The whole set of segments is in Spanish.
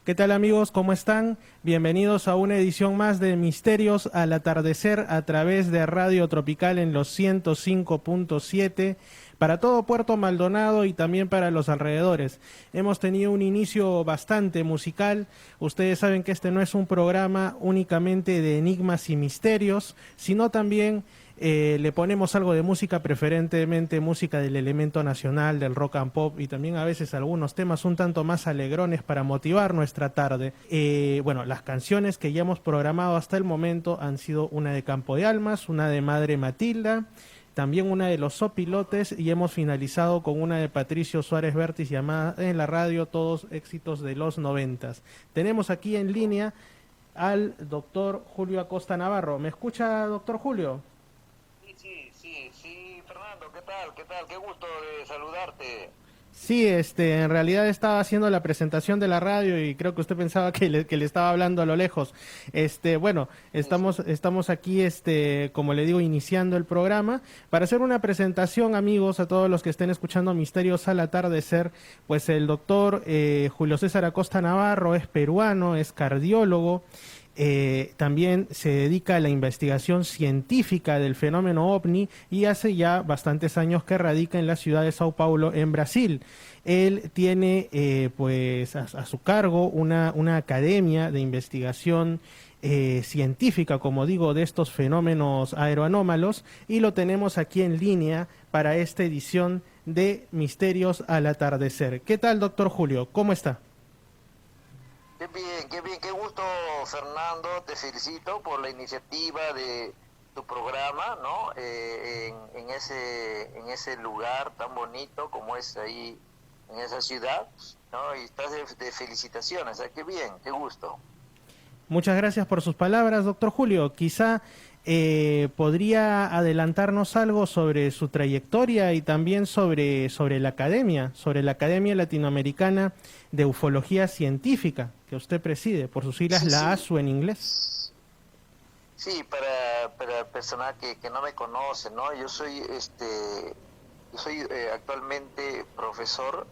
¿Qué tal amigos? ¿Cómo están? Bienvenidos a una edición más de Misterios al Atardecer a través de Radio Tropical en los 105.7 para todo Puerto Maldonado y también para los alrededores. Hemos tenido un inicio bastante musical. Ustedes saben que este no es un programa únicamente de enigmas y misterios, sino también le ponemos algo de música, preferentemente música del elemento nacional, del rock and pop y también a veces algunos temas un tanto más alegrones para motivar nuestra tarde. Bueno, las canciones que ya hemos programado hasta el momento han sido una de Campo de Almas, una de Madre Matilda, también una de los Sopilotes y hemos finalizado con una de Patricio Suárez Vértiz llamada en la radio Todos éxitos de los 90. Tenemos aquí en línea al doctor Julio Acosta Navarro. ¿Me escucha, doctor Julio? Sí, Fernando, ¿qué tal? ¿Qué tal? Qué gusto de saludarte. Sí, en realidad estaba haciendo la presentación de la radio y creo que usted pensaba que le estaba hablando a lo lejos. Bueno, Sí. estamos aquí, como le digo, iniciando el programa para hacer una presentación, amigos, a todos los que estén escuchando Misterios al Atardecer. Pues el doctor Julio César Acosta Navarro es peruano, es cardiólogo. También se dedica a la investigación científica del fenómeno ovni y hace ya bastantes años que radica en la ciudad de Sao Paulo, en Brasil. Él tiene pues a su cargo una academia de investigación científica, como digo, de estos fenómenos aeroanómalos y lo tenemos aquí en línea para esta edición de Misterios al Atardecer. ¿Qué tal, doctor Julio? ¿Cómo está? Qué bien, qué gusto, Fernando. Te felicito por la iniciativa de tu programa, ¿no? En ese lugar tan bonito como es ahí, en esa ciudad, ¿no? Y estás de felicitaciones, qué bien, qué gusto. Muchas gracias por sus palabras, doctor Julio. Quizá podría adelantarnos algo sobre su trayectoria y también sobre sobre la Academia Latinoamericana de Ufología Científica que usted preside, por sus siglas Sí, la sí. ASU en inglés. Sí, para el personal que no me conoce, ¿no? Yo soy actualmente profesor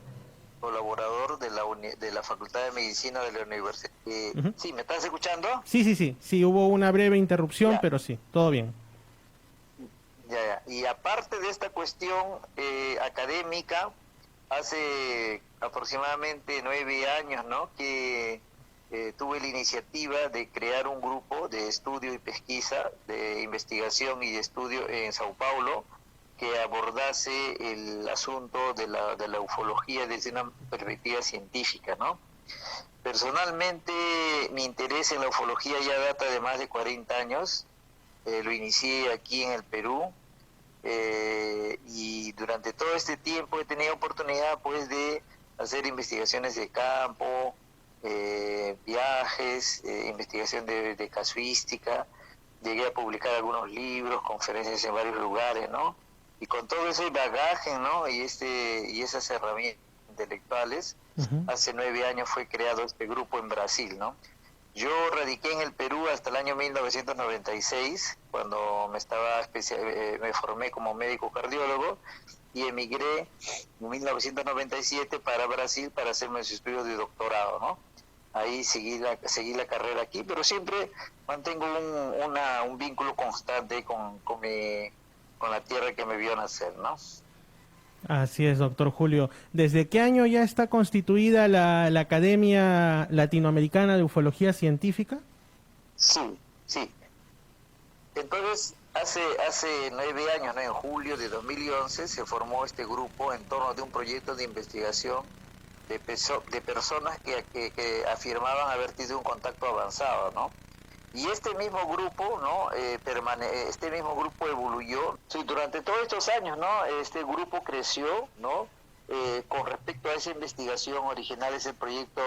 colaborador de de la Facultad de Medicina de la Universidad. Ujú. Sí, ¿me estás escuchando? Sí, hubo una breve interrupción, Ya, pero sí, todo bien. ya. Y aparte de esta cuestión académica, hace aproximadamente 9 años, ¿no? Que tuve la iniciativa de crear un grupo de estudio y pesquisa, de investigación y de estudio en Sao Paulo, que abordase el asunto de de la ufología desde una perspectiva científica, ¿no? Personalmente, mi interés en la ufología ya data de más de 40 años. Lo inicié aquí en el Perú y durante todo este tiempo he tenido oportunidad pues de hacer investigaciones de campo, viajes, investigación de casuística. Llegué a publicar algunos libros, conferencias en varios lugares, ¿no? Y con todo ese bagaje, ¿no? Y esas herramientas intelectuales, Ujú. hace 9 años fue creado este grupo en Brasil, ¿no? Yo radiqué en el Perú hasta el año 1996, cuando me formé como médico cardiólogo y emigré en 1997 para Brasil para hacer mis estudios de doctorado, ¿no? Ahí seguí la carrera aquí, pero siempre mantengo un vínculo constante con la tierra que me vio nacer, ¿no? Así es, doctor Julio. ¿Desde qué año ya está constituida la Academia Latinoamericana de Ufología Científica? Sí. Entonces, hace 9 años, ¿no? En julio de 2011, se formó este grupo en torno de un proyecto de investigación de personas que afirmaban haber tenido un contacto avanzado, ¿no? Y este mismo grupo, ¿no? Este mismo grupo evoluyó. Sí, durante todos estos años, ¿no? Este grupo creció, ¿no? Con respecto a esa investigación original, ese proyecto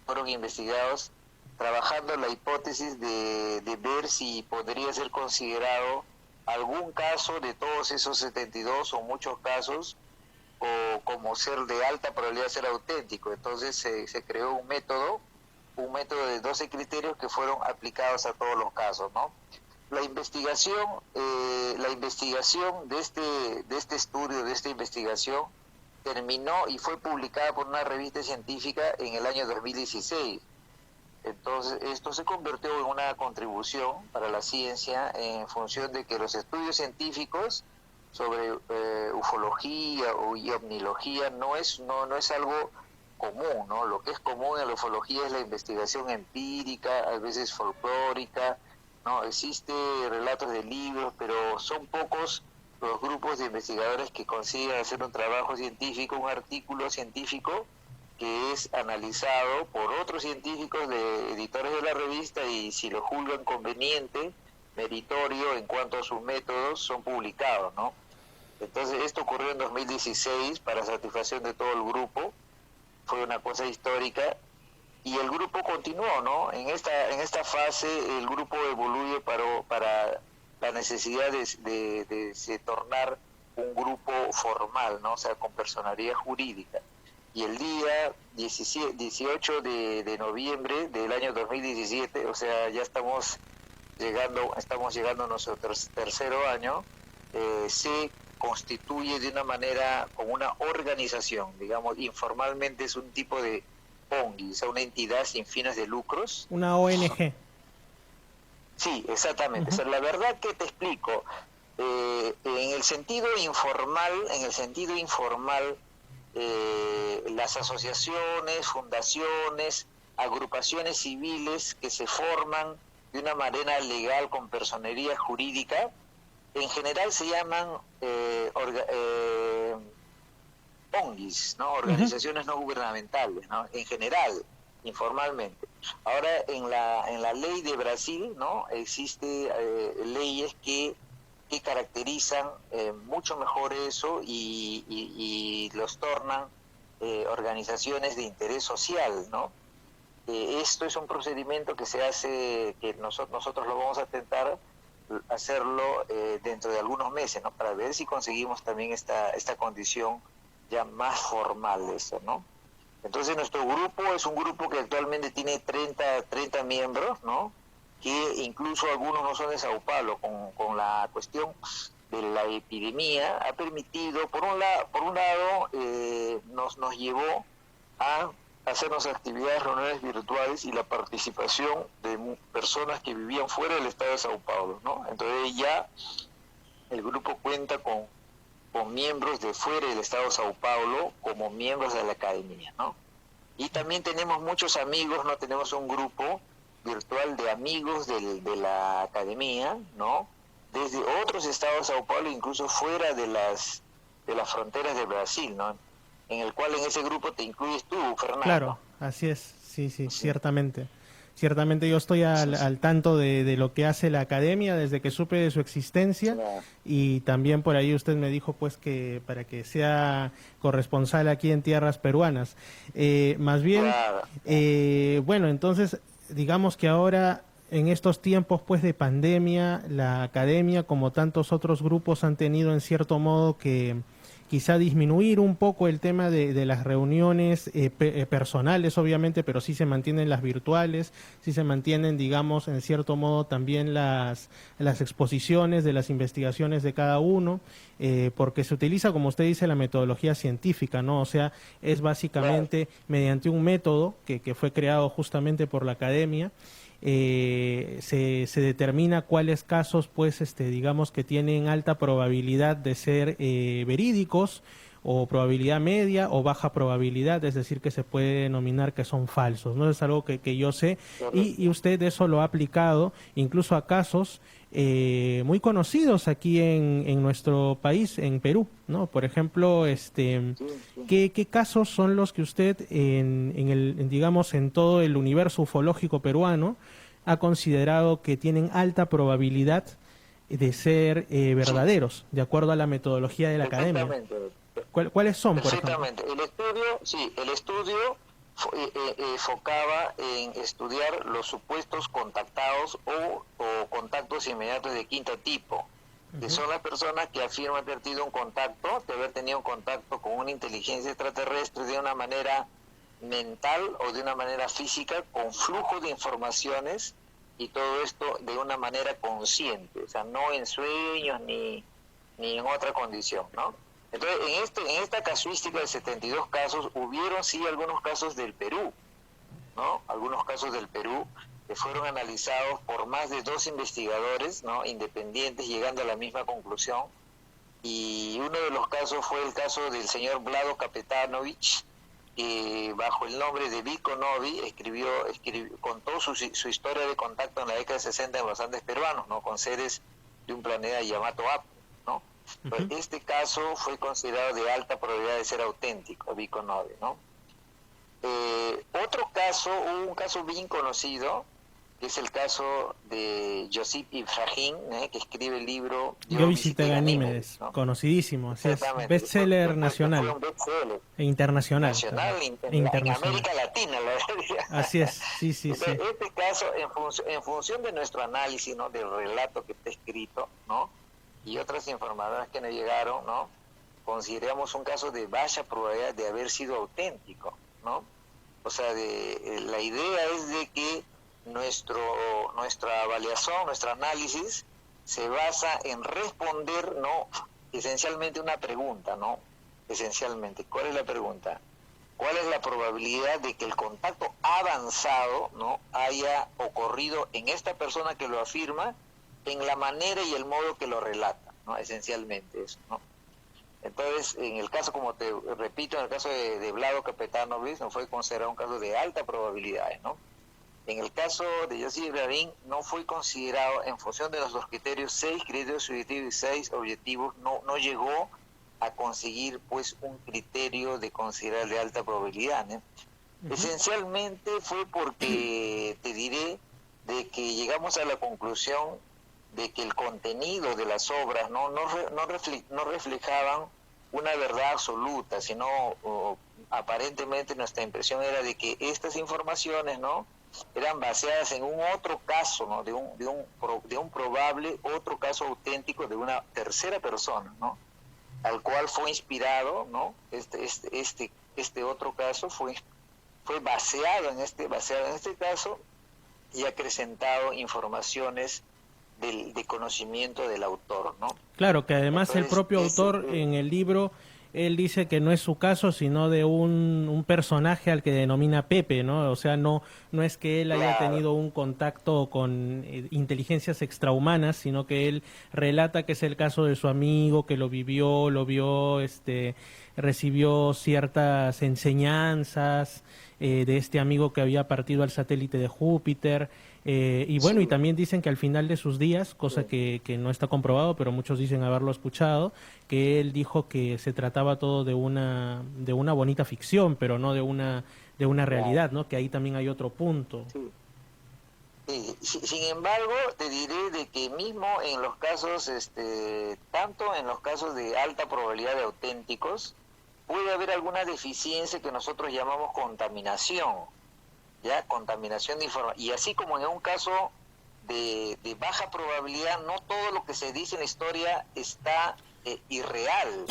fueron investigados trabajando en la hipótesis de ver si podría ser considerado algún caso de todos esos 72 o muchos casos o como ser de alta probabilidad de ser auténtico. Entonces se creó un método de 12 criterios que fueron aplicados a todos los casos, ¿no? La investigación de este estudio, de esta investigación, terminó y fue publicada por una revista científica en el año 2016. Entonces, esto se convirtió en una contribución para la ciencia en función de que los estudios científicos sobre ufología y ovnilogía no es algo común, ¿no? Lo que es común en la ufología es la investigación empírica, a veces folclórica, ¿no? Existe relatos de libros, pero son pocos los grupos de investigadores que consiguen hacer un trabajo científico, un artículo científico que es analizado por otros científicos, de editores de la revista, y si lo juzgan conveniente, meritorio en cuanto a sus métodos, son publicados, ¿no? Entonces esto ocurrió en 2016 para satisfacción de todo el grupo, fue una cosa histórica, y el grupo continuó, ¿no? En esta fase el grupo evoluye para la necesidad de se tornar un grupo formal, ¿no? O sea, con personalidad jurídica. Y el día 18 de noviembre del año 2017, o sea, ya estamos llegando a nuestro tercero año, se constituye de una manera como una organización, digamos, informalmente es un tipo de ONG, o sea, una entidad sin fines de lucros. Una ONG. Sí, exactamente. O sea, la verdad que te explico, en el sentido informal, las asociaciones, fundaciones, agrupaciones civiles que se forman de una manera legal con personería jurídica, en general se llaman ONGs, ¿no? Organizaciones no gubernamentales, ¿no? En general, informalmente. Ahora, en la ley de Brasil, ¿no? Existe leyes que caracterizan mucho mejor eso y los tornan organizaciones de interés social, ¿no? Esto es un procedimiento que se hace, que nosotros lo vamos a intentar hacerlo dentro de algunos meses, ¿no? Para ver si conseguimos también esta condición ya más formal de eso, ¿no? Entonces nuestro grupo es un grupo que actualmente tiene 30 miembros, ¿no? Que incluso algunos no son de Sao Paulo, con la cuestión de la epidemia ha permitido, por un lado nos llevó a hacernos actividades, reuniones virtuales y la participación de personas que vivían fuera del estado de Sao Paulo, ¿no? Entonces ya el grupo cuenta con miembros de fuera del estado de Sao Paulo como miembros de la academia, ¿no? Y también tenemos muchos amigos, ¿no? Tenemos un grupo virtual de amigos de la academia, ¿no? Desde otros estados de Sao Paulo, incluso fuera de las fronteras de Brasil, ¿no? En el cual en ese grupo te incluyes tú, Fernando. Claro, así es, sí, ciertamente. Ciertamente yo estoy al tanto de lo que hace la academia desde que supe de su existencia, y también por ahí usted me dijo pues que para que sea corresponsal aquí en tierras peruanas. Más bien, bueno, entonces digamos que ahora en estos tiempos pues de pandemia, la academia como tantos otros grupos han tenido en cierto modo que quizá disminuir un poco el tema de las reuniones personales, obviamente, pero sí se mantienen las virtuales, sí se mantienen, digamos, en cierto modo también las exposiciones de las investigaciones de cada uno, porque se utiliza, como usted dice, la metodología científica, ¿no? O sea, es básicamente mediante un método que fue creado justamente por la academia. Se determina cuáles casos, pues, digamos que tienen alta probabilidad de ser verídicos, o probabilidad media o baja probabilidad, es decir, que se puede denominar que son falsos, ¿no? Es algo que yo sé, y usted eso lo ha aplicado incluso a casos muy conocidos aquí en nuestro país, en Perú, ¿no? Por ejemplo, ¿qué casos son los que usted digamos, en todo el universo ufológico peruano ha considerado que tienen alta probabilidad de ser verdaderos, de acuerdo a la metodología de la academia? ¿Cuáles son, por ejemplo? El estudio enfocaba en estudiar los supuestos contactados o contactos inmediatos de quinto tipo, que son las personas que afirman haber tenido un contacto, de haber tenido un contacto con una inteligencia extraterrestre de una manera mental o de una manera física, con flujo de informaciones, y todo esto de una manera consciente, o sea, no en sueños ni en otra condición, ¿no? Entonces, en esta casuística de 72 casos, hubieron sí algunos casos del Perú, ¿no? Algunos casos del Perú que fueron analizados por más de 2 investigadores, ¿no? Independientes, llegando a la misma conclusión. Y uno de los casos fue el caso del señor Vlado Kapetanovich, que bajo el nombre de Vico Novi contó su historia de contacto en la década de 60 en los Andes peruanos, ¿no? Con seres de un planeta Yamato Apu, ¿no? Pues este caso fue considerado de alta probabilidad de ser auténtico, Vico Novi, ¿no? Otro caso, un caso bien conocido, que es el caso de Josip Ibrahim, que escribe el libro Yo visité Ganímedes, ¿no? Conocidísimo, así es, bestseller nacional e internacional. Nacional e internacional. En América Latina, la verdad. Así es, sí, sí, entonces, sí. Este caso, en función de nuestro análisis, ¿no? Del relato que está escrito, ¿no? Y otras informaciones que nos llegaron, ¿no? Consideramos un caso de baja probabilidad de haber sido auténtico, ¿no? O sea, la idea es de que nuestra avaliación, nuestro análisis se basa en responder, ¿no? Esencialmente una pregunta, ¿no? Esencialmente, ¿cuál es la pregunta? ¿Cuál es la probabilidad de que el contacto avanzado, ¿no? haya ocurrido en esta persona que lo afirma, en la manera y el modo que lo relata, ¿no? Esencialmente eso, ¿no? Entonces, en el caso, como te repito, en el caso de Vlado Kapetanovich, no fue considerado un caso de alta probabilidad, ¿no? En el caso de Josip Ibrahim, no fue considerado, en función de los 2 criterios, 6 criterios subjetivos y 6 objetivos, no llegó a conseguir pues un criterio de considerar de alta probabilidad, ¿no? Esencialmente fue porque te diré de que llegamos a la conclusión de que el contenido de las obras no reflejaban una verdad absoluta, sino aparentemente nuestra impresión era de que estas informaciones, ¿no? eran baseadas en un otro caso, ¿no? de un probable otro caso auténtico de una tercera persona, ¿no? al cual fue inspirado, ¿no? Este otro caso fue baseado en este caso y acrecentado informaciones de conocimiento del autor, ¿no? Claro, que además entonces, el propio autor en el libro, él dice que no es su caso, sino de un personaje al que denomina Pepe, ¿no? O sea, no es que él haya tenido un contacto con inteligencias extrahumanas, sino que él relata que es el caso de su amigo, que lo vio, recibió ciertas enseñanzas de este amigo que había partido al satélite de Júpiter. Y bueno, y también dicen que al final de sus días, cosa que no está comprobado, pero muchos dicen haberlo escuchado, que él dijo que se trataba todo de una bonita ficción, pero no de una realidad, ¿no? Que ahí también hay otro punto. Sin embargo, te diré de que mismo en los casos, tanto en los casos de alta probabilidad de auténticos, puede haber alguna deficiencia que nosotros llamamos contaminación. ¿Ya? Contaminación de información. Y así como en un caso de baja probabilidad, no todo lo que se dice en la historia está irreal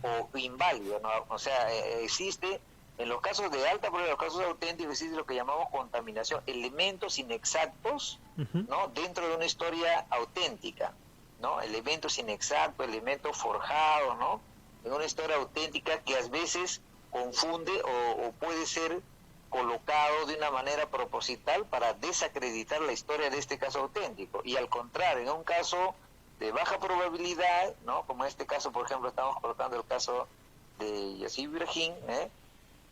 o inválido, ¿no? O sea, existe, en los casos de alta probabilidad, en los casos auténticos, existe lo que llamamos contaminación, elementos inexactos, ¿no? Dentro de una historia auténtica, ¿no? Elementos inexactos, elementos forjados, ¿no? En una historia auténtica que a veces confunde o puede ser colocado de una manera proposital para desacreditar la historia de este caso auténtico. Y al contrario, en un caso de baja probabilidad, ¿no? Como en este caso, por ejemplo, estamos colocando el caso de Josip Ibrahim,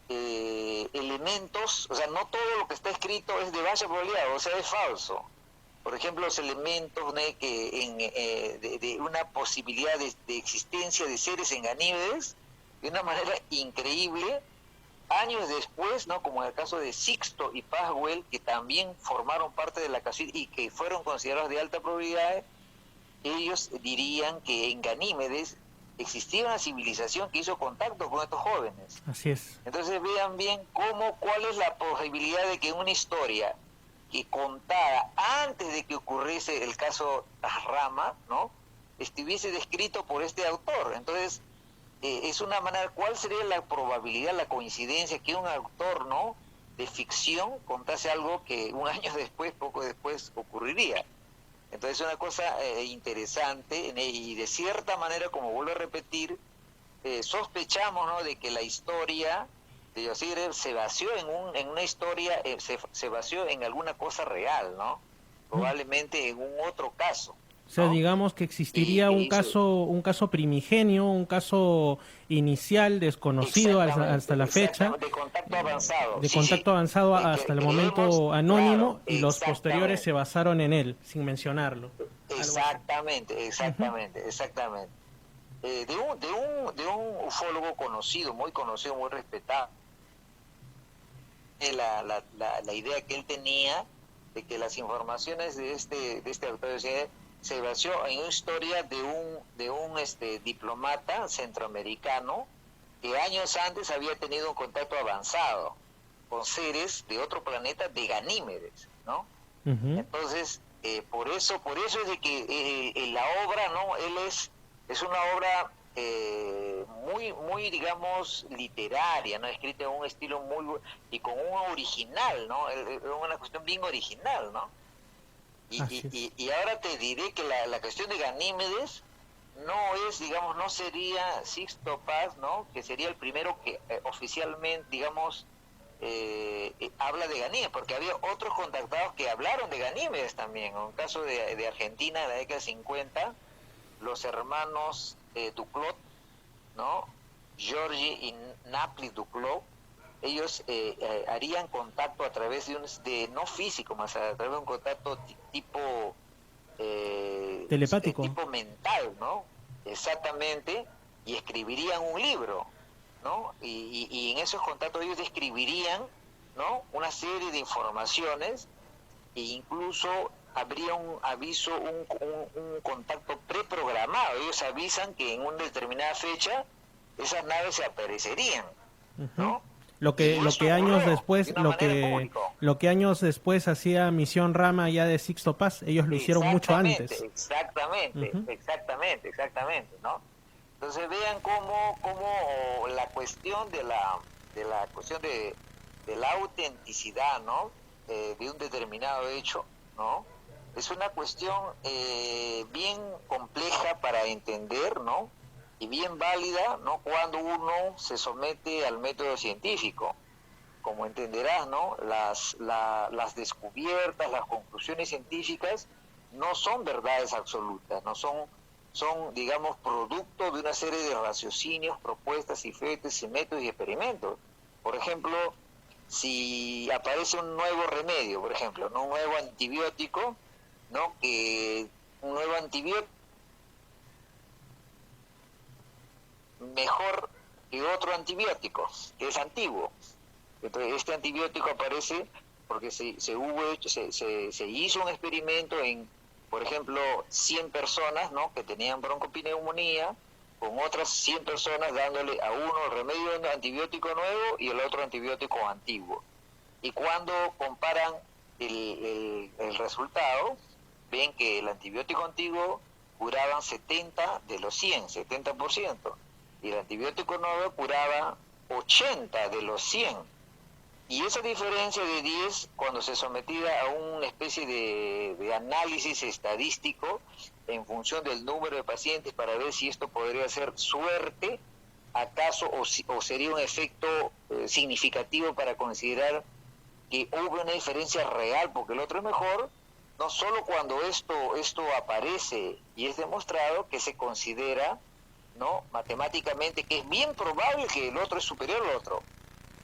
elementos, o sea, no todo lo que está escrito es de baja probabilidad, o sea, es falso. Por ejemplo, los elementos de una posibilidad de existencia de seres en Ganímedes, de una manera increíble, años después, ¿no? Como en el caso de Sixto y Pascual, que también formaron parte de la casuística y que fueron considerados de alta probabilidad, ellos dirían que en Ganímedes existía una civilización que hizo contacto con estos jóvenes. Así es. Entonces vean bien cuál es la posibilidad de que una historia que contada antes de que ocurriese el caso Rama, ¿no? estuviese descrito por este autor. Entonces, es una manera, ¿cuál sería la probabilidad, la coincidencia que un autor, ¿no? de ficción contase algo que un año después, poco después, ocurriría? Entonces es una cosa interesante y de cierta manera, como vuelvo a repetir, sospechamos, ¿no?, de que la historia de Yossi se vació en una historia, se vació en alguna cosa real, ¿no? Probablemente en un otro caso, O sea, ¿no? digamos que existiría Que hizo un caso primigenio, un caso inicial desconocido hasta la fecha, exactamente, de contacto avanzado, de sí, sí, contacto avanzado que hasta el creemos, momento claro, anónimo, y los posteriores se exactamente, basaron en él, sin mencionarlo. Algo así. exactamente, Ujú. exactamente, exactamente. De un ufólogo conocido, muy respetado, la idea que él tenía de que las informaciones de este autor se basó en una historia de un diplomata centroamericano que años antes había tenido un contacto avanzado con seres de otro planeta, de Ganímedes, ¿no? Ujú. Entonces, por eso es de que la obra, ¿no? Es una obra muy, digamos, literaria, ¿no? Escrita en un estilo y con un original, ¿no? Es una cuestión bien original, ¿no? Así es. Y ahora te diré que la cuestión de Ganímedes no es, digamos, no sería Sixto Paz, ¿no? Que sería el primero que oficialmente, digamos, habla de Ganímedes, porque había otros contactados que hablaron de Ganímedes también. En un caso de Argentina, en la década de 50, los hermanos Duclot, ¿no? Giorgi y Napoli Duclot, ellos harían contacto a través no físico, más a través de un contacto tipo Telepático. tipo mental, ¿no? Exactamente, y escribirían un libro, ¿no? Y en esos contactos ellos describirían, ¿no?, una serie de informaciones, e incluso habría un aviso, un contacto preprogramado. Ellos avisan que en una determinada fecha esas naves se aparecerían, Ujú. ¿no? Y Lo eso que años ocurrió de después, una manera en público. lo que años después hacía Misión Rama ya de Sixto Paz, ellos lo hicieron mucho Exactamente, antes. exactamente, Ujú. exactamente, exactamente, ¿no? Entonces vean cómo la cuestión de la cuestión de la autenticidad, ¿no? De un determinado hecho, ¿no? Es una cuestión bien compleja para entender, ¿no? Y bien válida, ¿no? Cuando uno se somete al método científico. Como entenderás, ¿no? Las descubiertas, las conclusiones científicas no son verdades absolutas, no son, digamos, producto de una serie de raciocinios, propuestas, hipótesis, métodos y experimentos. Por ejemplo, si aparece un nuevo remedio, por ejemplo, ¿no?, un nuevo antibiótico, ¿no?, que un nuevo antibiótico mejor que otro antibiótico, que es antiguo. Entonces, este antibiótico aparece porque se hizo un experimento en, por ejemplo, 100 personas, ¿no?, que tenían broncopneumonía, con otras 100 personas dándole a uno el remedio antibiótico nuevo y el otro antibiótico antiguo. Y cuando comparan el resultado, ven que el antibiótico antiguo curaban 70 de los 100, 70%, y el antibiótico nuevo curaba 80 de los 100. Y esa diferencia de 10, cuando se sometía a una especie de análisis estadístico en función del número de pacientes para ver si esto podría ser suerte, acaso, o sería un efecto significativo para considerar que hubo una diferencia real porque el otro es mejor, no solo cuando esto aparece y es demostrado que se considera, ¿no?, matemáticamente que es bien probable que el otro es superior al otro.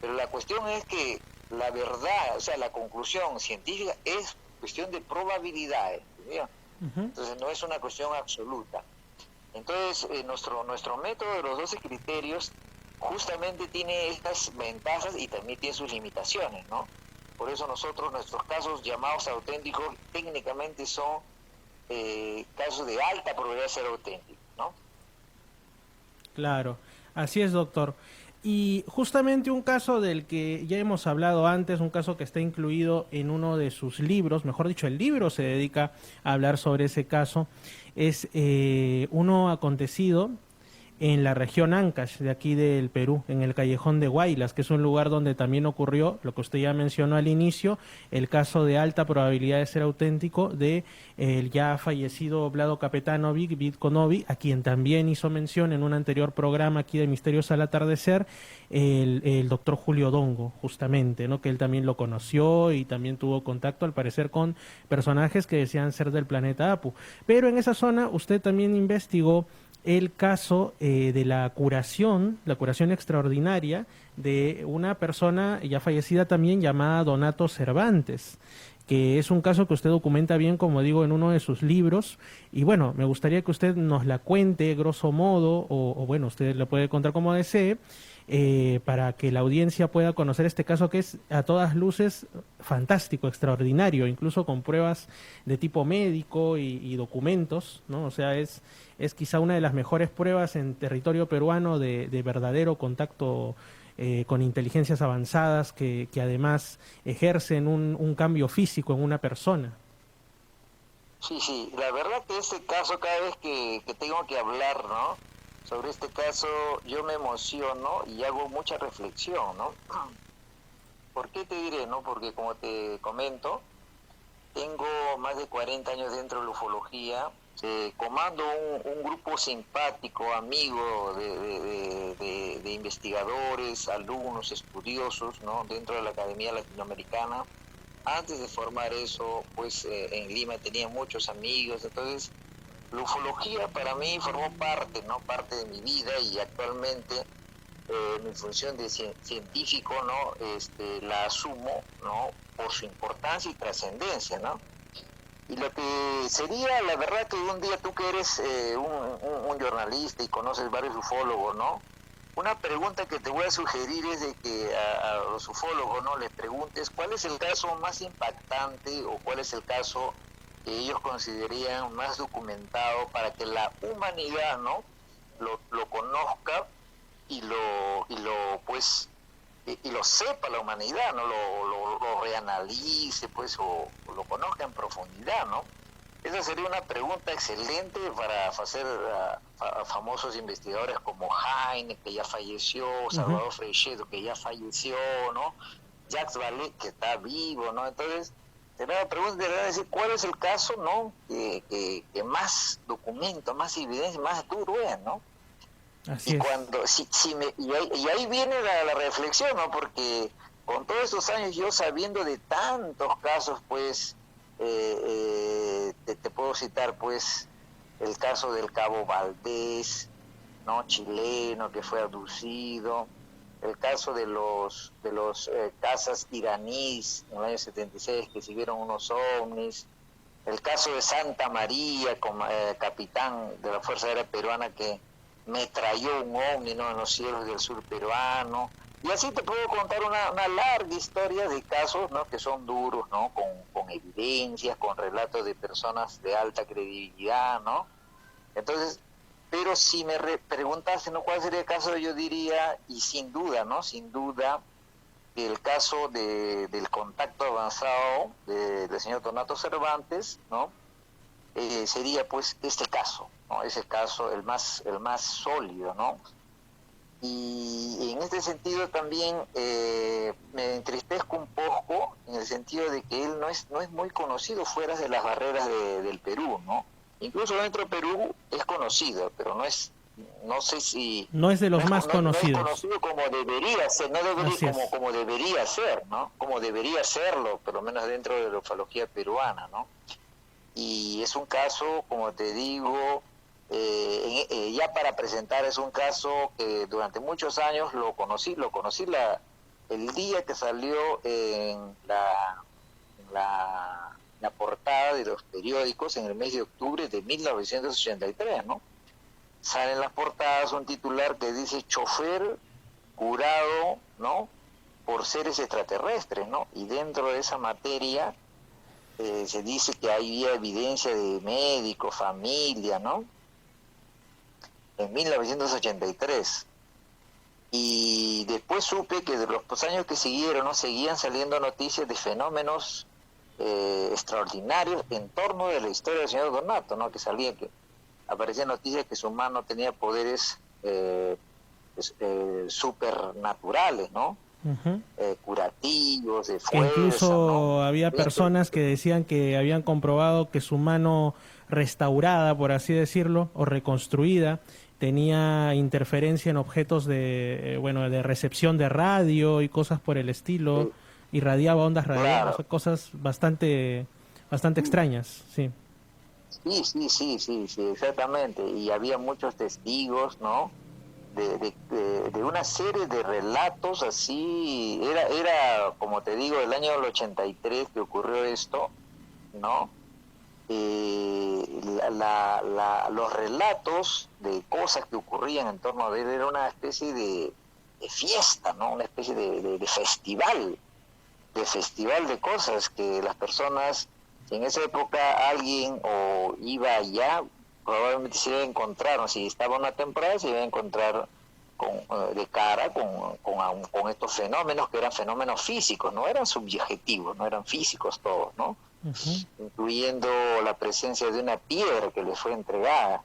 Pero la cuestión es que la verdad, o sea, la conclusión científica es cuestión de probabilidades, ¿sí? Ujú. Entonces no es una cuestión absoluta. Entonces nuestro método de los 12 criterios justamente tiene estas ventajas y también tiene sus limitaciones, ¿no? Por eso nuestros casos llamados auténticos técnicamente son casos de alta probabilidad de ser auténticos, ¿no? Claro, así es, doctor. Y justamente un caso del que ya hemos hablado antes, un caso que está incluido en uno de sus libros, mejor dicho, el libro se dedica a hablar sobre ese caso, es uno acontecido en la región Ancash, de aquí del Perú, en el callejón de Huaylas, que es un lugar donde también ocurrió lo que usted ya mencionó al inicio, el caso de alta probabilidad de ser auténtico de el ya fallecido Vlado Capetanovic, Vitko Novi, a quien también hizo mención en un anterior programa aquí de Misterios al Atardecer, el doctor Julio Dongo, justamente, ¿no? Que él también lo conoció y también tuvo contacto, al parecer, con personajes que decían ser del planeta Apu. Pero en esa zona usted también investigó el caso de la curación extraordinaria de una persona ya fallecida también llamada Donato Cervantes, que es un caso que usted documenta bien, como digo, en uno de sus libros. Y bueno, me gustaría que usted nos la cuente, grosso modo, o bueno, usted la puede contar como desee, para que la audiencia pueda conocer este caso que es a todas luces fantástico, extraordinario, incluso con pruebas de tipo médico y documentos, ¿no? O sea, es quizá una de las mejores pruebas en territorio peruano de verdadero contacto con inteligencias avanzadas que además ejercen un cambio físico en una persona. Sí, sí, la verdad que este caso, cada vez que tengo que hablar, ¿no? Sobre este caso, yo me emociono y hago mucha reflexión, ¿no? ¿Por qué te diré, no? Porque como te comento, tengo más de 40 años dentro de la ufología, comando un grupo simpático, amigo de investigadores, alumnos, estudiosos, ¿no? Dentro de la Academia Latinoamericana. Antes de formar eso, pues en Lima tenía muchos amigos, entonces la ufología para mí formó parte, ¿no? Parte de mi vida y actualmente mi función de científico, ¿no? La asumo, ¿no? Por su importancia y trascendencia, ¿no? Y lo que sería, la verdad que un día tú que eres un jornalista y conoces varios ufólogos, ¿no? Una pregunta que te voy a sugerir es de que a los ufólogos, ¿no? Les preguntes cuál es el caso más impactante o cuál es el caso que ellos considerarían más documentado para que la humanidad, ¿no? Lo conozca y lo sepa la humanidad, ¿no? Lo reanalice, pues, o lo conozca en profundidad, ¿no? Esa sería una pregunta excelente para hacer a famosos investigadores como Heine, que ya falleció, Ujú. Salvador Freixedo, que ya falleció, ¿no? Jacques Vallée, que está vivo, ¿no? Entonces, sería la pregunta de decir cuál es el caso, ¿no? Que más documento, más evidencia, más duro es, ¿no? Así Y es. cuando y ahí viene la reflexión, ¿no? Porque con todos estos años yo sabiendo de tantos casos, pues te puedo citar pues el caso del Cabo Valdés, no, chileno, que fue abducido, el caso de los cazas iraníes en el año 76 que siguieron unos ovnis, el caso de Santa María, como, capitán de la Fuerza Aérea Peruana, que metralló un ovni, ¿no? En los cielos del sur peruano. Y así te puedo contar una larga historia de casos, ¿no? Que son duros, ¿no? Con evidencias, con relatos de personas de alta credibilidad, ¿no? Entonces, pero si me preguntaste, ¿no? ¿Cuál sería el caso? Yo diría, y sin duda, ¿no? Sin duda, el caso del contacto avanzado del señor Donato Cervantes, ¿no? Sería pues este caso, ¿no? Ese caso el más sólido, ¿no? Y en este sentido también me entristezco un poco en el sentido de que él no es muy conocido fuera de las barreras del Perú, ¿no? Incluso dentro de Perú es conocido, pero no sé si No es de los más no es conocidos. conocido como debería ser, no debería Así es. como debería ser, ¿no? Como debería serlo, por lo menos dentro de la ufología peruana, ¿no? Y es un caso, como te digo, ya para presentar, es un caso que durante muchos años lo conocí el día que salió en la portada de los periódicos en el mes de octubre de 1983, ¿no? Sale en las portadas un titular que dice chofer curado, ¿no? Por seres extraterrestres, ¿no? Y dentro de esa materia se dice que había evidencia de médicos, familia, ¿no? En 1983. Y después supe que de los años que siguieron, ¿no? Seguían saliendo noticias de fenómenos extraordinarios en torno de la historia del señor Donato, ¿no? Que aparecían noticias que su mano tenía poderes supernaturales, ¿no? Ujú. Curativos, de Que fuerza, ¿no? incluso había personas que decían que habían comprobado que su mano restaurada, por así decirlo, o reconstruida, tenía interferencia en objetos de, bueno, de recepción de radio y cosas por el estilo, Eh, irradiaba ondas radiadas, o claro, sea, cosas bastante extrañas, sí. sí, sí, sí, sí, sí, exactamente. Y había muchos testigos, ¿no? De una serie de relatos así, como te digo, el año del 83 que ocurrió esto, ¿no? Los relatos de cosas que ocurrían en torno de él era una especie de fiesta, ¿no? Una especie de festival de cosas que las personas, si en esa época alguien o iba allá, probablemente se iba a encontrar, o si estaba una temporada, se iba a encontrar de cara con estos fenómenos que eran fenómenos físicos, no eran subjetivos, no eran físicos todos, ¿no? Ujú. Incluyendo la presencia de una piedra que le fue entregada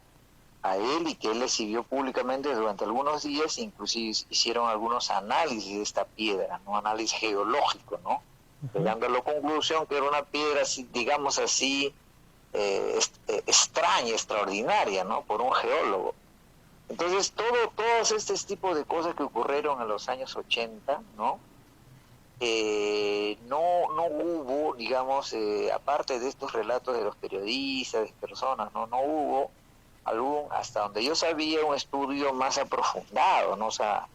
a él y que él exhibió públicamente durante algunos días, inclusive hicieron algunos análisis de esta piedra, no análisis geológico, ¿no? Ujú. Llegando a la conclusión que era una piedra, digamos así, extraña, extraordinaria, ¿no? Por un geólogo. Entonces, todos estos tipos de cosas que ocurrieron en los años 80, ¿no? No hubo, digamos, aparte de estos relatos de los periodistas, de personas, no hubo hasta donde yo sabía, un estudio más aprofundado, ¿no? O sea,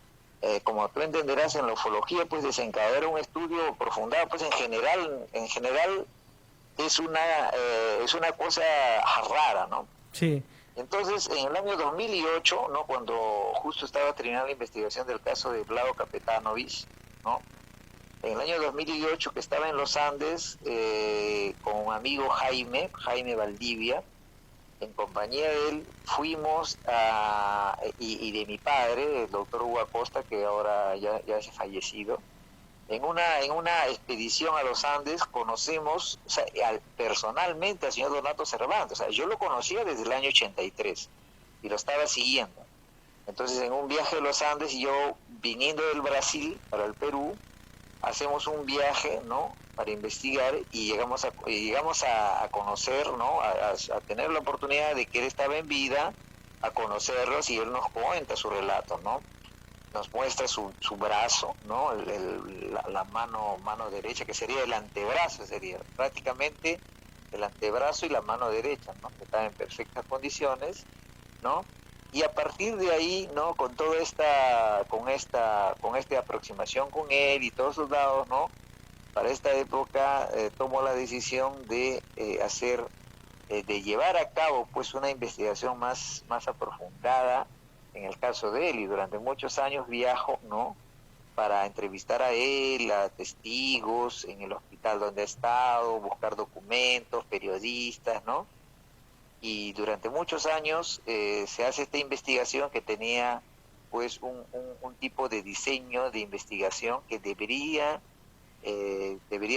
como tú entenderás en la ufología, pues desencadenar un estudio aprofundado, pues en general es una cosa rara, ¿no? Sí. Entonces, en el año 2008, ¿no? Cuando justo estaba terminando la investigación del caso de Vlado Kapetanovich, ¿no? En el año 2008 que estaba en los Andes con un amigo Jaime Valdivia, en compañía de él fuimos y de mi padre, el doctor Hugo Acosta, que ahora ya es fallecido, en una expedición a los Andes conocemos, o sea, personalmente al señor Donato Cervantes. O sea, yo lo conocía desde el año 83 y lo estaba siguiendo. Entonces, en un viaje a los Andes, yo viniendo del Brasil para el Perú, hacemos un viaje, ¿no? Para investigar y llegamos a conocer, ¿no? A tener la oportunidad de que él estaba en vida, a conocerlos y él nos cuenta su relato, ¿no? Nos muestra su brazo, ¿no? La mano derecha, que sería el antebrazo, sería prácticamente el antebrazo y la mano derecha, ¿no? Que están en perfectas condiciones, ¿no? Y a partir de ahí, ¿no? Con esta aproximación con él y todos sus dados, ¿no? Para esta época tomó la decisión de llevar a cabo pues una investigación más aprofundada en el caso de él, y durante muchos años viajó, ¿no? Para entrevistar a él, a testigos en el hospital donde ha estado, buscar documentos, periodistas, ¿no? Y durante muchos años se hace esta investigación que tenía pues un tipo de diseño de investigación que debería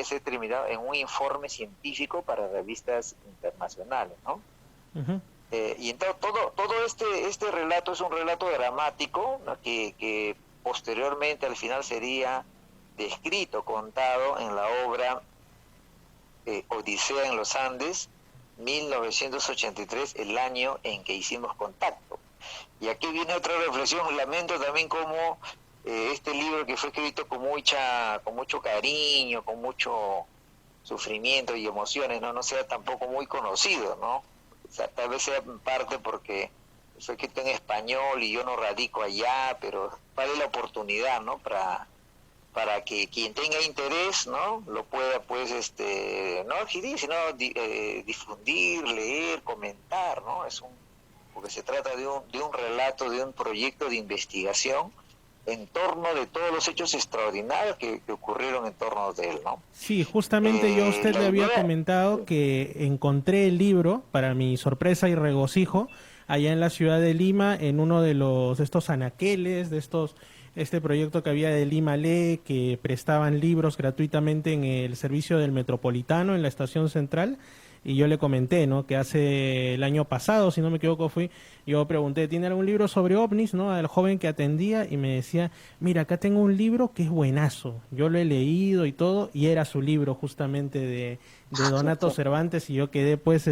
ser terminado en un informe científico para revistas internacionales, ¿no? Ujú. Y entonces todo este relato es un relato dramático, ¿no? que posteriormente al final sería descrito, contado en la obra Odisea en los Andes, 1983, el año en que hicimos contacto. Y aquí viene otra reflexión. Lamento también como este libro, que fue escrito con mucho cariño, con mucho sufrimiento y emociones, no sea tampoco muy conocido, ¿no? O sea, tal vez sea en parte porque fue escrito en español y yo no radico allá, pero vale la oportunidad, ¿no? Para que quien tenga interés, ¿no? Lo pueda, pues, no adquirir, sino difundir, leer, comentar, ¿no? Porque se trata de un relato, de un proyecto de investigación en torno de todos los hechos extraordinarios que ocurrieron en torno de él, ¿no? Sí, justamente yo a usted La le había idea, comentado que encontré el libro, para mi sorpresa y regocijo, allá en la ciudad de Lima, en uno de estos anaqueles, este proyecto que había de Lima Lee, que prestaban libros gratuitamente en el servicio del Metropolitano, en la estación central. y yo le comenté, ¿no? Que hace el año pasado, si no me equivoco, yo pregunté, ¿tiene algún libro sobre ovnis, ¿no? Al joven que atendía y me decía, mira, acá tengo un libro que es buenazo, yo lo he leído y todo, y era su libro justamente de Donato Cervantes, y yo quedé pues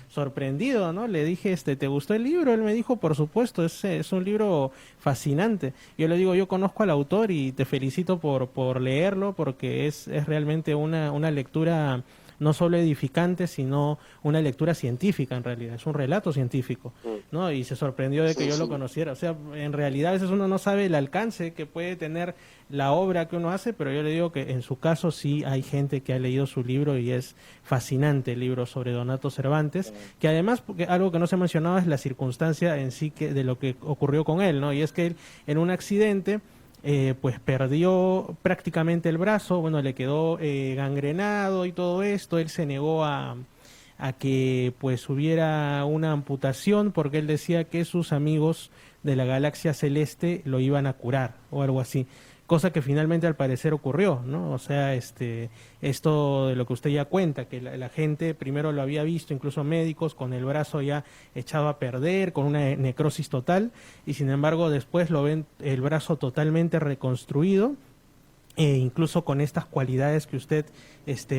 sorprendido, ¿no? Le dije, ¿te gustó el libro? Él me dijo, por supuesto, es un libro fascinante. Yo le digo, yo conozco al autor y te felicito por leerlo, porque es realmente una lectura no solo edificante, sino una lectura científica en realidad, es un relato científico, ¿no? Y se sorprendió de que yo lo conociera. O sea, en realidad a veces uno no sabe el alcance que puede tener la obra que uno hace, pero yo le digo que en su caso sí hay gente que ha leído su libro y es fascinante el libro sobre Donato Cervantes, que además, porque algo que no se mencionaba es la circunstancia en sí de lo que ocurrió con él, ¿no? Y es que él en un accidente pues perdió prácticamente el brazo, bueno, le quedó gangrenado y todo esto, él se negó a que pues hubiera una amputación porque él decía que sus amigos de la galaxia celeste lo iban a curar o algo así, cosa que finalmente al parecer ocurrió, ¿no? O sea, esto de lo que usted ya cuenta, que la gente primero lo había visto, incluso médicos, con el brazo ya echado a perder, con una necrosis total, y sin embargo después lo ven el brazo totalmente reconstruido, incluso con estas cualidades que usted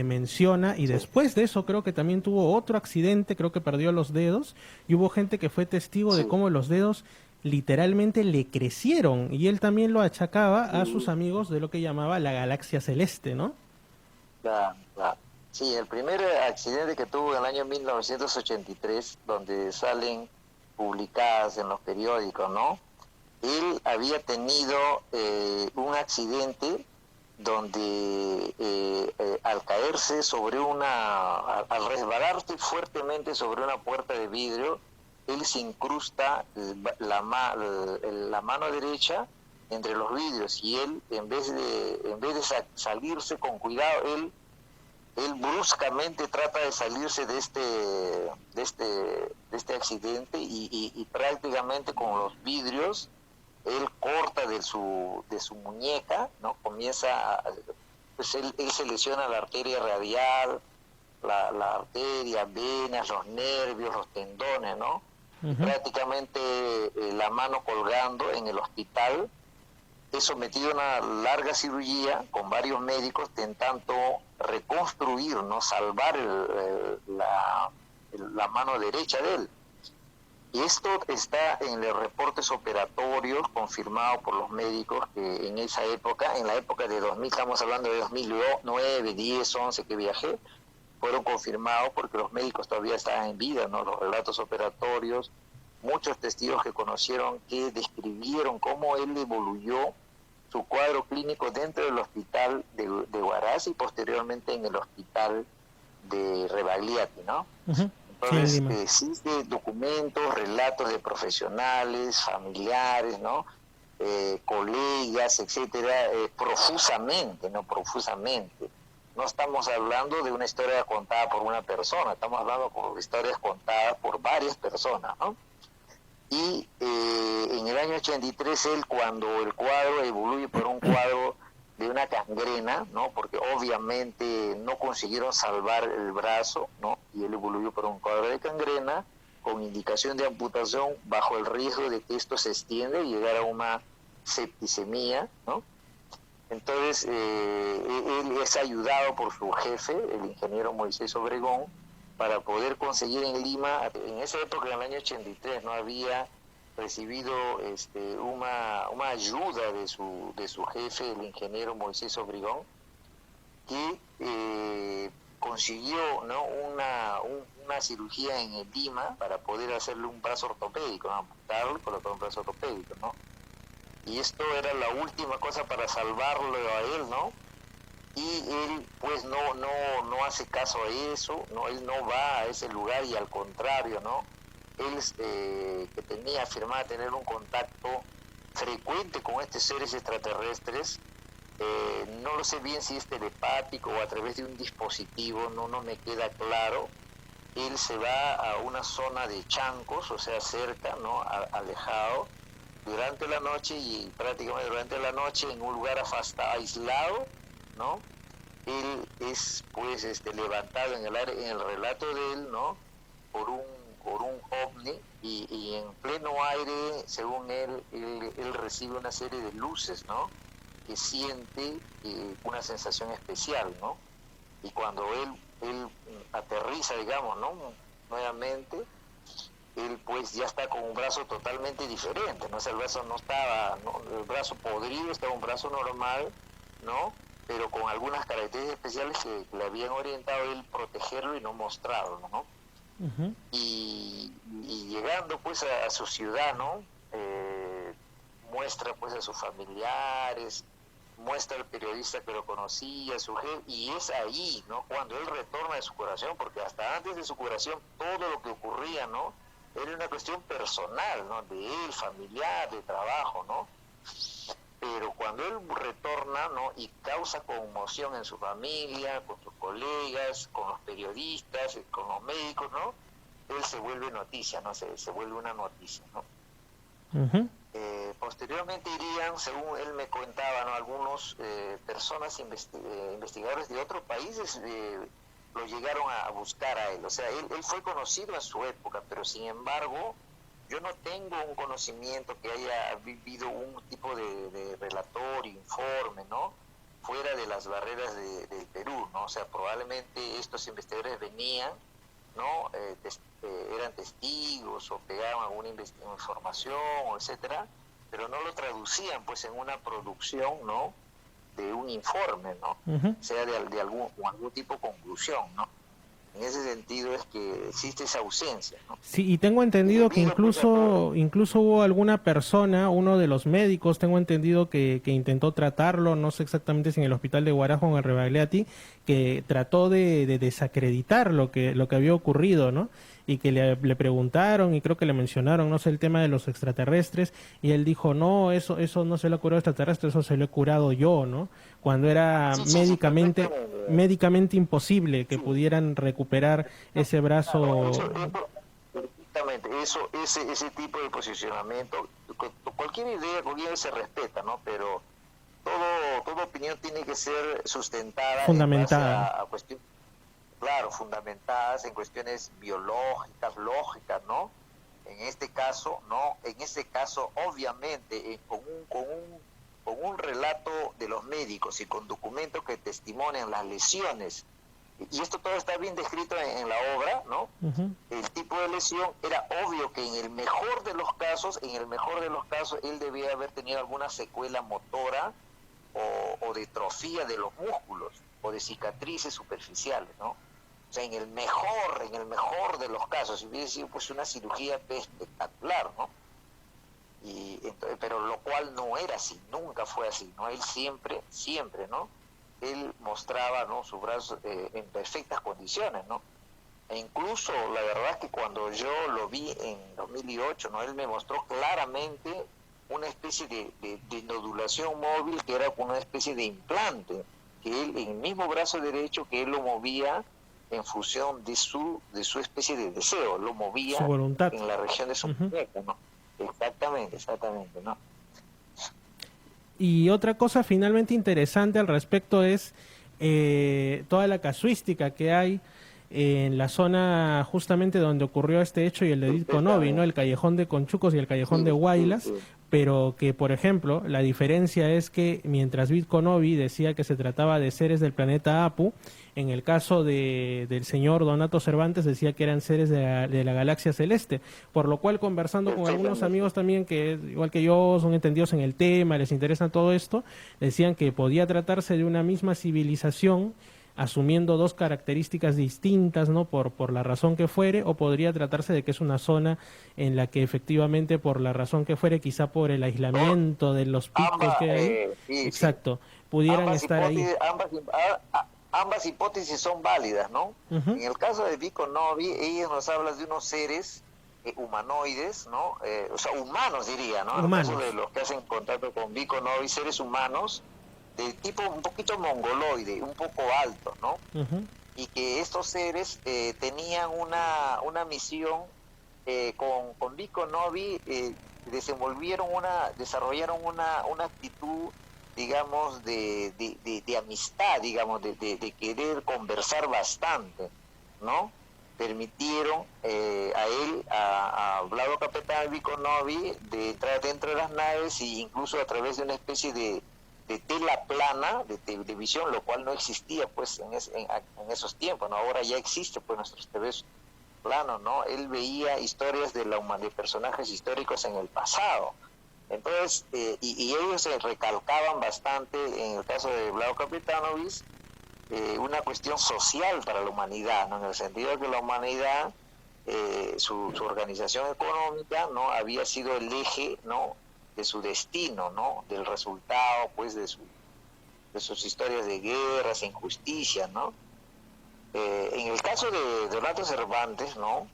menciona, y después de eso creo que también tuvo otro accidente, creo que perdió los dedos, y hubo gente que fue testigo de cómo los dedos literalmente le crecieron, y él también lo achacaba a sus amigos de lo que llamaba la galaxia celeste, ¿no? Claro, claro. Sí, el primer accidente que tuvo en el año 1983, donde salen publicadas en los periódicos, ¿no? Él había tenido un accidente donde al caerse sobre al resbalarse fuertemente sobre una puerta de vidrio, él se incrusta la mano derecha entre los vidrios, y él en vez de salirse con cuidado, él bruscamente trata de salirse de este accidente, y prácticamente con los vidrios él corta de su muñeca, ¿no? Pues él se lesiona la arteria radial, la arteria, venas, los nervios, los tendones, ¿no? Prácticamente la mano colgando en el hospital. Es sometido a una larga cirugía con varios médicos intentando reconstruir, ¿no? Salvar la mano derecha de él. Y esto está en los reportes operatorios confirmados por los médicos que en esa época, en la época de 2000, estamos hablando de 2009, 10, 11 que viajé, fueron confirmados porque los médicos todavía estaban en vida, ¿no? Los relatos operatorios, muchos testigos que conocieron, que describieron cómo él evoluyó su cuadro clínico dentro del hospital de Huaraz y posteriormente en el hospital de Rebagliati, ¿no? Entonces, existen documentos, relatos de profesionales, familiares, ¿no? Colegas, etcétera, profusamente, ¿no? Profusamente. No estamos hablando de una historia contada por una persona, estamos hablando de historias contadas por varias personas, ¿no? Y en el año 83 él, cuando el cuadro evoluye por un cuadro de una gangrena, ¿no? Porque obviamente no consiguieron salvar el brazo, ¿no? Y él evoluyó por un cuadro de gangrena con indicación de amputación bajo el riesgo de que esto se extienda y llegar a una septicemia, ¿no? Entonces él es ayudado por su jefe, el ingeniero Moisés Obregón, para poder conseguir en Lima. En esa época, en el año 83, no había recibido una ayuda de su jefe, el ingeniero Moisés Obregón, que consiguió, ¿no? una cirugía en Lima para poder hacerle un brazo ortopédico, ¿no? Amputarlo y colocar un brazo ortopédico, ¿no? Y esto era la última cosa para salvarlo a él, ¿no? Y él pues no hace caso a eso, ¿no? Él no va a ese lugar, y al contrario, ¿no? Él que tenía afirmado tener un contacto frecuente con estos seres extraterrestres, no lo sé bien si es telepático o a través de un dispositivo, no me queda claro. Él se va a una zona de Chancos, o sea, cerca, ¿no? Alejado, durante la noche, y prácticamente durante la noche en un lugar aislado, ¿no? él es pues levantado en el aire, en el relato de él, ¿no? por un ovni, y en pleno aire, según él recibe una serie de luces, ¿no? Que siente una sensación especial, ¿no? Y cuando él aterriza, digamos, ¿no? Nuevamente, él pues ya está con un brazo totalmente diferente, ¿no? O sea, el brazo no estaba, ¿no? El brazo podrido, estaba un brazo normal, ¿no? Pero con algunas características especiales que le habían orientado a él protegerlo y no mostrarlo, ¿no? Uh-huh. Y llegando pues a su ciudad, ¿no? Muestra pues a sus familiares, muestra al periodista que lo conocía, su jefe, y es ahí, ¿no? Cuando él retorna de su curación, porque hasta antes de su curación todo lo que ocurría, ¿no? Era una cuestión personal, ¿no? De él, familiar, de trabajo, ¿no? Pero cuando él retorna, ¿no? Y causa conmoción en su familia, con sus colegas, con los periodistas, con los médicos, ¿no? Él se vuelve noticia, ¿no? Se vuelve una noticia, ¿no? Uh-huh. Posteriormente irían, según él me contaba, ¿no? Algunos personas, investigadores de otros países lo llegaron a buscar a él. O sea, él fue conocido en su época, pero sin embargo, yo no tengo un conocimiento que haya vivido un tipo de relatorio, informe, ¿no? Fuera de las barreras del Perú, ¿no? O sea, probablemente estos investigadores venían, ¿no? Eran testigos o pegaban alguna información, etcétera, pero no lo traducían pues en una producción, ¿no? De un informe, ¿no? Uh-huh. Sea de algún tipo de conclusión, ¿no? En ese sentido es que existe esa ausencia, ¿no? Sí, y tengo entendido que Pues, incluso hubo alguna persona, uno de los médicos, tengo entendido que intentó tratarlo, no sé exactamente si en el hospital de Guarajo o en el Rebagliati, que trató de desacreditar lo que había ocurrido, ¿no? Y que le preguntaron y creo que le mencionaron, no sé, el tema de los extraterrestres, y él dijo, no, eso no se lo ha curado extraterrestre, eso se lo he curado yo, ¿no? Cuando era sí, médicamente imposible que sí, pudieran recuperar ese claro, brazo. exactamente, ese tipo de posicionamiento, cualquier idea se respeta, ¿no? Pero toda opinión tiene que ser sustentada en base Fundamentada. a cuestiones, claro, fundamentadas en cuestiones biológicas, lógicas, ¿no? En este caso, ¿no? En este caso, obviamente, con un relato de los médicos y con documentos que testimonian las lesiones, y esto todo está bien descrito en la obra, ¿no? Uh-huh. El tipo de lesión, era obvio que en el mejor de los casos, él debía haber tenido alguna secuela motora o de atrofia de los músculos o de cicatrices superficiales, ¿no? O sea, en el mejor de los casos, si hubiese sido pues una cirugía espectacular, ¿no? Pero lo cual no era así, nunca fue así, ¿no? Él siempre, ¿no? Él mostraba, ¿no? Su brazo en perfectas condiciones, ¿no? E incluso la verdad es que cuando yo lo vi en 2008, ¿no? Él me mostró claramente una especie de nodulación móvil que era una especie de implante, que él, en el mismo brazo derecho, que él lo movía en función de su especie de deseo, lo Su movía voluntad. en la región de su muñeca, ¿no? Exactamente, ¿no? Y otra cosa finalmente interesante al respecto es toda la casuística que hay en la zona justamente donde ocurrió este hecho y el de Ditko Novi, ¿no? El callejón de Conchucos y el callejón de Huaylas, pero que, por ejemplo, la diferencia es que mientras Ditko Novi decía que se trataba de seres del planeta Apu, en el caso del señor Donato Cervantes decía que eran seres de la galaxia celeste, por lo cual conversando con algunos amigos también que igual que yo son entendidos en el tema, les interesa todo esto, decían que podía tratarse de una misma civilización asumiendo dos características distintas, ¿no? Por la razón que fuere, o podría tratarse de que es una zona en la que efectivamente por la razón que fuere, quizá por el aislamiento de los picos que hay, exacto, pudieran estar ahí. Ambas hipótesis son válidas, ¿no? Uh-huh. En el caso de Vico Novi, ella nos habla de unos seres humanoides, ¿no? O sea, humanos diría, ¿no? Humanos. En el caso de los que hacen contacto con Vico Novi, seres humanos de tipo un poquito mongoloide, un poco alto, ¿no? Uh-huh. Y que estos seres tenían una misión con Vico Novi, desarrollaron una actitud digamos, de amistad, digamos, de querer conversar bastante, ¿no? Permitieron a él, a Vlado Capetanviko Novi, de entrar dentro de las naves, e incluso a través de una especie de tela plana de televisión, lo cual no existía pues en esos tiempos, ¿no? Ahora ya existe pues nuestros TVs planos, ¿no? Él veía historias de personajes históricos en el pasado. Entonces, y ellos se recalcaban bastante, en el caso de Vlado Kapitanovich, una cuestión social para la humanidad, ¿no? En el sentido de que la humanidad, su organización económica, ¿no? Había sido el eje, ¿no? De su destino, ¿no? Del resultado, pues, de sus historias de guerras, injusticias, ¿no? En el caso de Donato Cervantes, ¿no?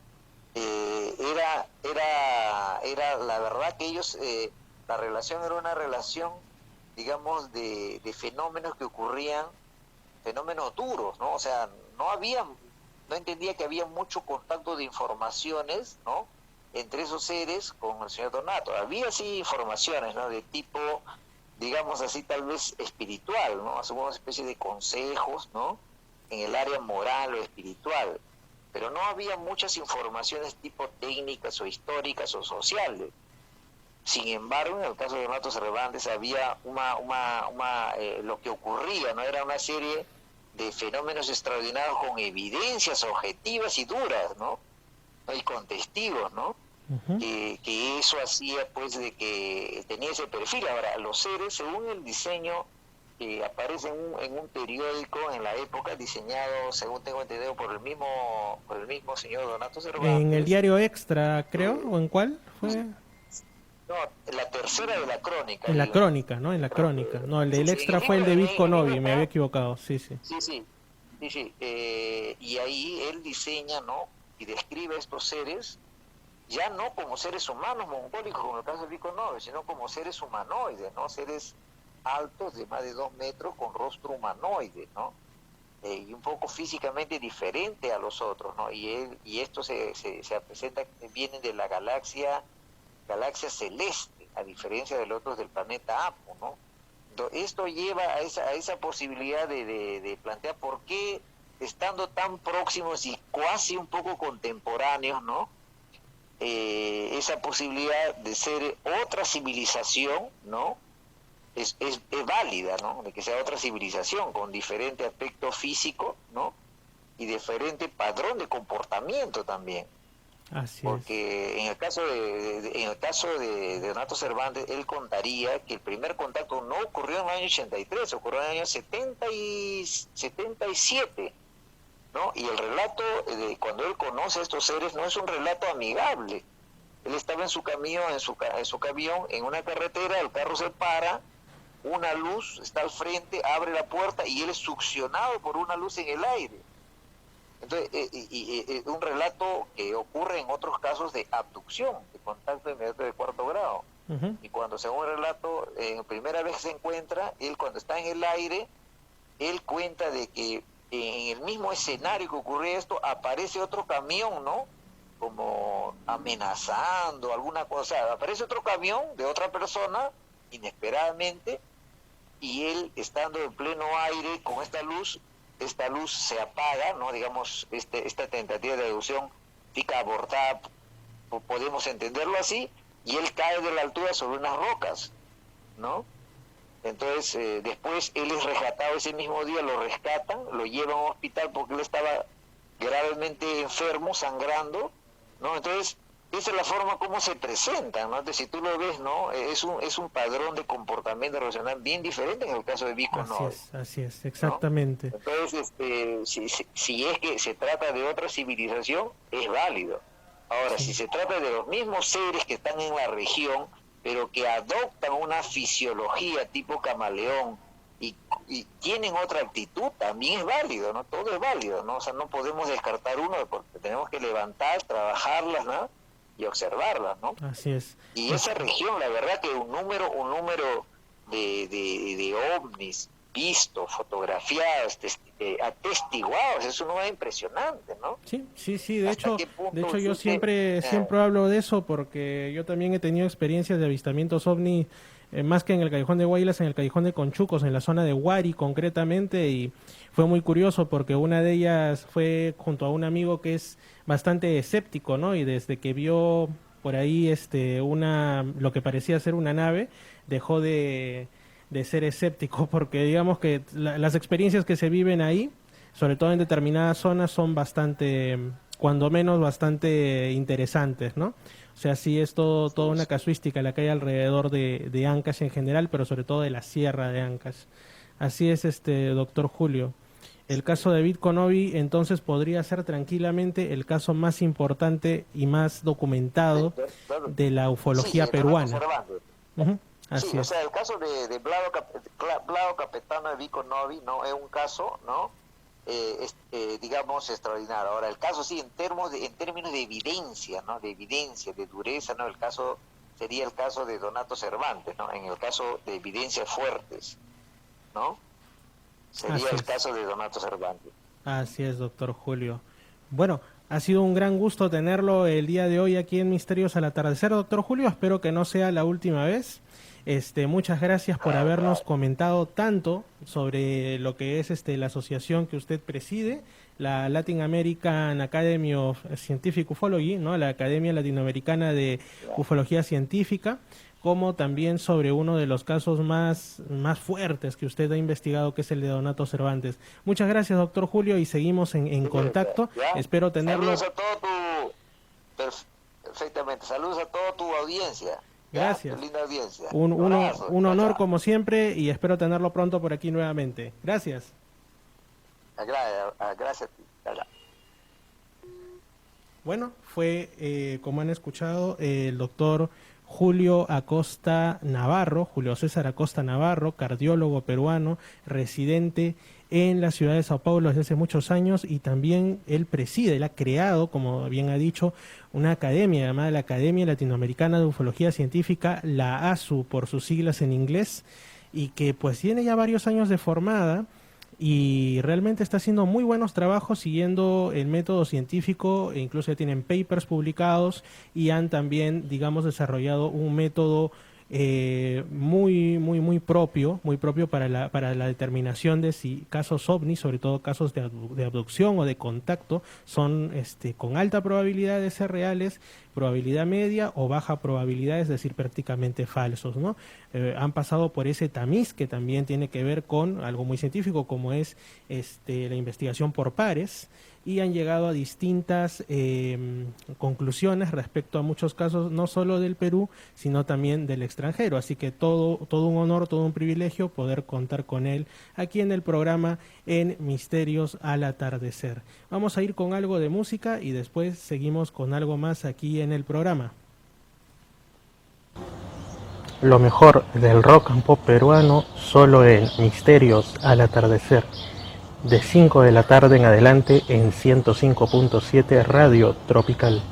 Era la verdad que ellos, la relación era una relación, digamos, de fenómenos que ocurrían, fenómenos duros, ¿no? O sea, no entendía que había mucho contacto de informaciones, ¿no? Entre esos seres con el señor Donato. Había sí informaciones, ¿no? De tipo, digamos así, tal vez espiritual, ¿no? Alguna especie de consejos, ¿no? En el área moral o espiritual. Pero no había muchas informaciones tipo técnicas o históricas o sociales. Sin embargo, en el caso de Donato Cervantes había lo que ocurría, ¿no? Era una serie de fenómenos extraordinarios con evidencias objetivas y duras, ¿no? Y con testigos, ¿no? Uh-huh. Que eso hacía pues de que tenía ese perfil. Ahora, los seres, según el diseño que aparece en un periódico en la época, diseñado, según tengo entendido, por el mismo señor Donato Cervantes. En el diario Extra, creo, ¿o en cuál fue? No, la tercera de la crónica. En la crónica, ¿no? En la crónica. No, el del Extra fue el de Visco Novi, me había equivocado, sí. Sí. Y ahí él diseña, ¿no? Y describe a estos seres, ya no como seres humanos mongólicos, como en el caso de Visco Novi, sino como seres humanoides, ¿no? Seres altos de más de 2 metros con rostro humanoide, ¿no? Y un poco físicamente diferente a los otros, ¿no? Y esto se presenta, vienen de la galaxia celeste, a diferencia de los otros del planeta Apo, ¿no? Esto lleva a esa posibilidad de plantear por qué, estando tan próximos y casi un poco contemporáneos, ¿no? Esa posibilidad de ser otra civilización, ¿no? Es válida, ¿no? De que sea otra civilización con diferente aspecto físico, ¿no? Y diferente padrón de comportamiento también. Así porque en el caso de Donato Cervantes, él contaría que el primer contacto no ocurrió en el año 83, ocurrió en el año 77, ¿no? Y el relato de cuando él conoce a estos seres no es un relato amigable. Él estaba en su camión, en su camión, en una carretera, el carro se para, una luz está al frente, abre la puerta y él es succionado por una luz en el aire. Entonces, un relato que ocurre en otros casos de abducción, de contacto inmediato de 4º grado. Uh-huh. Y cuando, según el relato, primera vez que se encuentra, él cuando está en el aire, él cuenta de que en el mismo escenario que ocurre esto, aparece otro camión, ¿no? Como amenazando, alguna cosa. Aparece otro camión de otra persona, inesperadamente, y él, estando en pleno aire con esta luz se apaga, ¿no? Digamos, esta tentativa de deducción fica abortada, podemos entenderlo así, y él cae de la altura sobre unas rocas, ¿no? Entonces, después él es rescatado ese mismo día, lo rescatan, lo llevan a un hospital porque él estaba gravemente enfermo, sangrando, ¿no? Entonces, esa es la forma como se presentan, ¿no? Entonces, si tú lo ves, ¿no? Es un padrón de comportamiento relacional bien diferente en el caso de Visco Novi. Así es, exactamente. ¿No? Entonces, si es que se trata de otra civilización, es válido. Ahora, si se trata de los mismos seres que están en la región, pero que adoptan una fisiología tipo camaleón y tienen otra actitud, también es válido, ¿no? Todo es válido, ¿no? O sea, no podemos descartar uno porque tenemos que levantar, trabajarlas, ¿no? Y observarlas, ¿no? Así es. Y esa región, la verdad que un número de ovnis vistos, fotografiados, atestiguados, es un número impresionante, ¿no? Sí, de hecho yo siempre hablo de eso porque yo también he tenido experiencias de avistamientos ovni más que en el Callejón de Guaylas, en el Callejón de Conchucos, en la zona de Huari concretamente, y fue muy curioso porque una de ellas fue junto a un amigo que es bastante escéptico, ¿no? Y desde que vio por ahí lo que parecía ser una nave, dejó de ser escéptico, porque digamos que las experiencias que se viven ahí, sobre todo en determinadas zonas, son bastante, cuando menos, bastante interesantes, ¿no? O sea, sí es toda una casuística la que hay alrededor de Ancash en general, pero sobre todo de la sierra de Ancash. Así es, doctor Julio. El caso de Bitconovi entonces podría ser tranquilamente el caso más importante y más documentado de la ufología peruana. Uh-huh. Así sí, es. O sea, el caso de Vlado Capetano de Bitconovi, ¿no? Es un caso, ¿no? Digamos, extraordinario. Ahora, el caso sí, en términos de evidencia, ¿no? De evidencia, de dureza, ¿no? El caso sería el caso de Donato Cervantes, ¿no? En el caso de evidencias fuertes, ¿no? Sería el caso de Donato Cervantes. Así es, doctor Julio. Bueno, ha sido un gran gusto tenerlo el día de hoy aquí en Misterios al Atardecer, doctor Julio. Espero que no sea la última vez. Muchas gracias por habernos comentado tanto sobre lo que es la asociación que usted preside, la Latin American Academy of Scientific Ufology, ¿no? La Academia Latinoamericana de Ufología Científica, como también sobre uno de los casos más fuertes que usted ha investigado, que es el de Donato Cervantes. Muchas gracias, doctor Julio, y seguimos en contacto. ¿Ya? Espero tenerlo. Saludos a todo perfectamente. Saludos a toda tu audiencia. Gracias. Linda audiencia. Un honor como siempre, y espero tenerlo pronto por aquí nuevamente. Gracias. Gracias a ti. Bueno, fue, como han escuchado, el doctor Julio Acosta Navarro, Julio César Acosta Navarro, cardiólogo peruano, residente en la ciudad de Sao Paulo desde hace muchos años, y también él ha creado, como bien ha dicho, una academia llamada la Academia Latinoamericana de Ufología Científica, la ASU por sus siglas en inglés, y que pues tiene ya varios años de formada y realmente está haciendo muy buenos trabajos siguiendo el método científico, e incluso ya tienen papers publicados y han también, digamos, desarrollado un método muy propio para la determinación de si casos ovni, sobre todo casos de abducción o de contacto, son con alta probabilidad de ser reales, probabilidad media o baja probabilidad, es decir, prácticamente falsos, ¿no? Han pasado por ese tamiz que también tiene que ver con algo muy científico como es la investigación por pares, y han llegado a distintas conclusiones respecto a muchos casos, no solo del Perú, sino también del extranjero. Así que todo un honor, todo un privilegio poder contar con él aquí en el programa en Misterios al Atardecer. Vamos a ir con algo de música y después seguimos con algo más aquí en el programa. Lo mejor del rock and pop peruano solo en Misterios al Atardecer, de 5 de la tarde en adelante en 105.7 Radio Tropical.